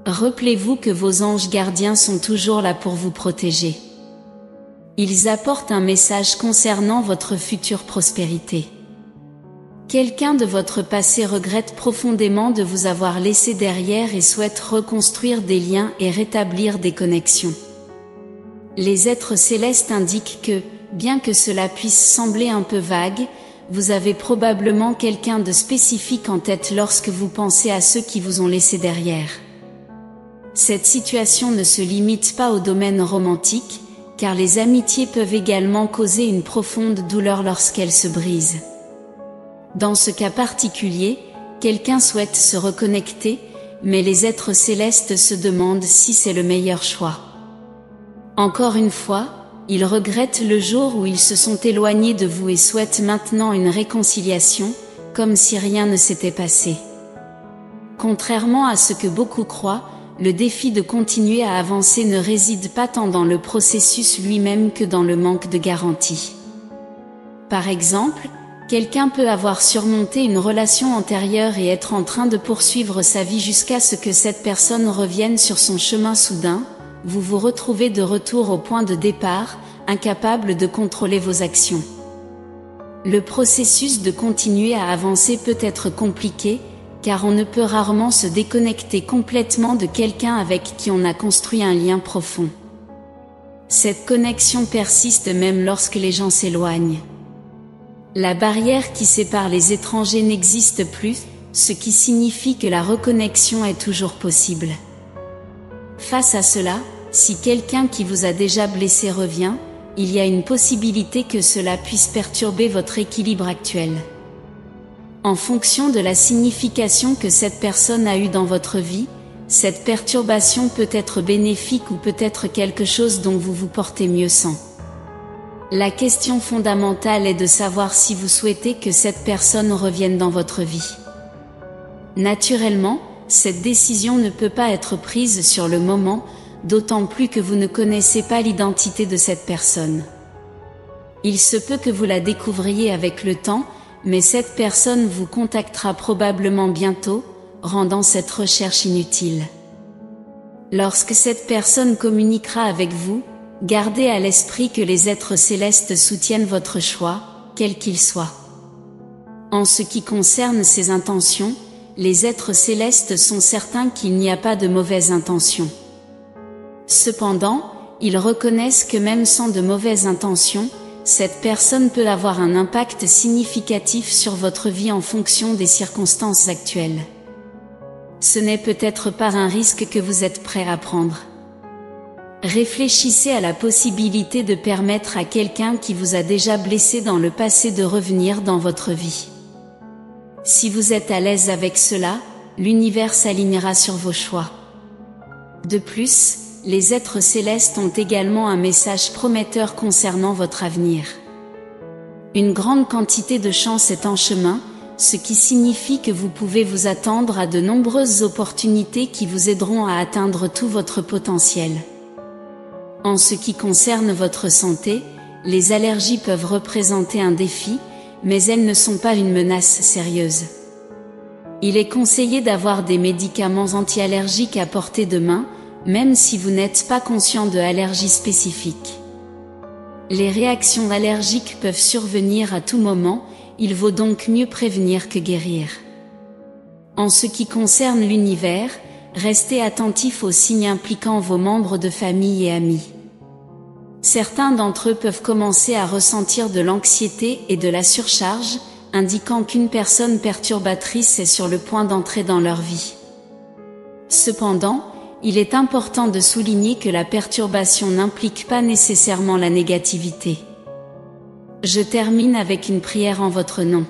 Rappelez-vous que vos anges gardiens sont toujours là pour vous protéger. Ils apportent un message concernant votre future prospérité. Quelqu'un de votre passé regrette profondément de vous avoir laissé derrière et souhaite reconstruire des liens et rétablir des connexions. Les êtres célestes indiquent que, bien que cela puisse sembler un peu vague, vous avez probablement quelqu'un de spécifique en tête lorsque vous pensez à ceux qui vous ont laissé derrière. Cette situation ne se limite pas au domaine romantique, car les amitiés peuvent également causer une profonde douleur lorsqu'elles se brisent. Dans ce cas particulier, quelqu'un souhaite se reconnecter, mais les êtres célestes se demandent si c'est le meilleur choix. Encore une fois, ils regrettent le jour où ils se sont éloignés de vous et souhaitent maintenant une réconciliation, comme si rien ne s'était passé. Contrairement à ce que beaucoup croient, le défi de continuer à avancer ne réside pas tant dans le processus lui-même que dans le manque de garantie. Par exemple, quelqu'un peut avoir surmonté une relation antérieure et être en train de poursuivre sa vie jusqu'à ce que cette personne revienne sur son chemin soudain. Vous vous retrouvez de retour au point de départ, incapable de contrôler vos actions. Le processus de continuer à avancer peut être compliqué, car on ne peut rarement se déconnecter complètement de quelqu'un avec qui on a construit un lien profond. Cette connexion persiste même lorsque les gens s'éloignent. La barrière qui sépare les étrangers n'existe plus, ce qui signifie que la reconnexion est toujours possible. Face à cela, si quelqu'un qui vous a déjà blessé revient, il y a une possibilité que cela puisse perturber votre équilibre actuel. En fonction de la signification que cette personne a eue dans votre vie, cette perturbation peut être bénéfique ou peut être quelque chose dont vous vous portez mieux sans. La question fondamentale est de savoir si vous souhaitez que cette personne revienne dans votre vie. Naturellement, cette décision ne peut pas être prise sur le moment, d'autant plus que vous ne connaissez pas l'identité de cette personne. Il se peut que vous la découvriez avec le temps, mais cette personne vous contactera probablement bientôt, rendant cette recherche inutile. Lorsque cette personne communiquera avec vous, gardez à l'esprit que les êtres célestes soutiennent votre choix, quel qu'il soit. En ce qui concerne ses intentions, les êtres célestes sont certains qu'il n'y a pas de mauvaises intentions. Cependant, ils reconnaissent que même sans de mauvaises intentions, cette personne peut avoir un impact significatif sur votre vie en fonction des circonstances actuelles. Ce n'est peut-être pas un risque que vous êtes prêt à prendre. Réfléchissez à la possibilité de permettre à quelqu'un qui vous a déjà blessé dans le passé de revenir dans votre vie. Si vous êtes à l'aise avec cela, l'univers s'alignera sur vos choix. De plus, les êtres célestes ont également un message prometteur concernant votre avenir. Une grande quantité de chance est en chemin, ce qui signifie que vous pouvez vous attendre à de nombreuses opportunités qui vous aideront à atteindre tout votre potentiel. En ce qui concerne votre santé, les allergies peuvent représenter un défi, mais elles ne sont pas une menace sérieuse. Il est conseillé d'avoir des médicaments anti-allergiques à portée de main, même si vous n'êtes pas conscient de allergies spécifiques. Les réactions allergiques peuvent survenir à tout moment, il vaut donc mieux prévenir que guérir. En ce qui concerne l'univers, restez attentif aux signes impliquant vos membres de famille et amis. Certains d'entre eux peuvent commencer à ressentir de l'anxiété et de la surcharge, indiquant qu'une personne perturbatrice est sur le point d'entrer dans leur vie. Cependant, il est important de souligner que la perturbation n'implique pas nécessairement la négativité. Je termine avec une prière en votre nom.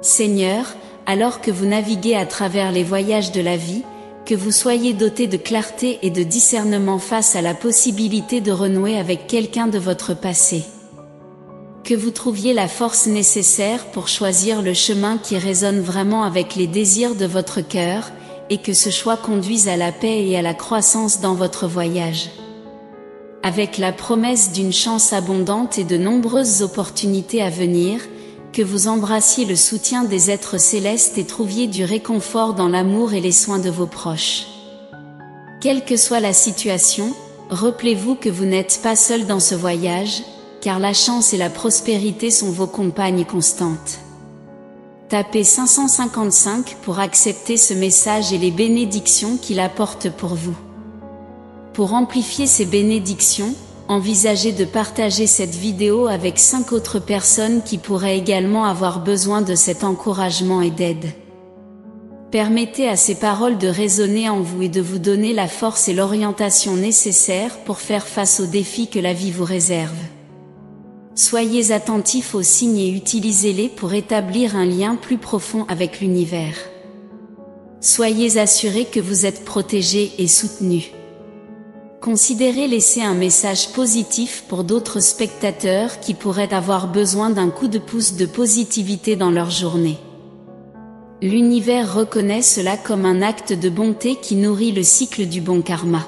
Seigneur, alors que vous naviguez à travers les voyages de la vie, que vous soyez doté de clarté et de discernement face à la possibilité de renouer avec quelqu'un de votre passé. Que vous trouviez la force nécessaire pour choisir le chemin qui résonne vraiment avec les désirs de votre cœur, et que ce choix conduise à la paix et à la croissance dans votre voyage. Avec la promesse d'une chance abondante et de nombreuses opportunités à venir, que vous embrassiez le soutien des êtres célestes et trouviez du réconfort dans l'amour et les soins de vos proches. Quelle que soit la situation, rappelez-vous que vous n'êtes pas seul dans ce voyage, car la chance et la prospérité sont vos compagnes constantes. Tapez 555 pour accepter ce message et les bénédictions qu'il apporte pour vous. Pour amplifier ces bénédictions, envisagez de partager cette vidéo avec 5 autres personnes qui pourraient également avoir besoin de cet encouragement et d'aide. Permettez à ces paroles de résonner en vous et de vous donner la force et l'orientation nécessaires pour faire face aux défis que la vie vous réserve. Soyez attentifs aux signes et utilisez-les pour établir un lien plus profond avec l'univers. Soyez assurés que vous êtes protégés et soutenus. Considérez laisser un message positif pour d'autres spectateurs qui pourraient avoir besoin d'un coup de pouce de positivité dans leur journée. L'univers reconnaît cela comme un acte de bonté qui nourrit le cycle du bon karma.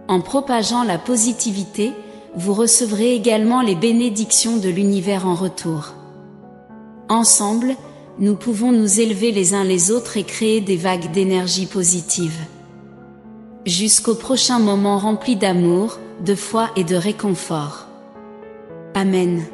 En propageant la positivité, vous recevrez également les bénédictions de l'univers en retour. Ensemble, nous pouvons nous élever les uns les autres et créer des vagues d'énergie positive. Jusqu'au prochain moment rempli d'amour, de foi et de réconfort. Amen.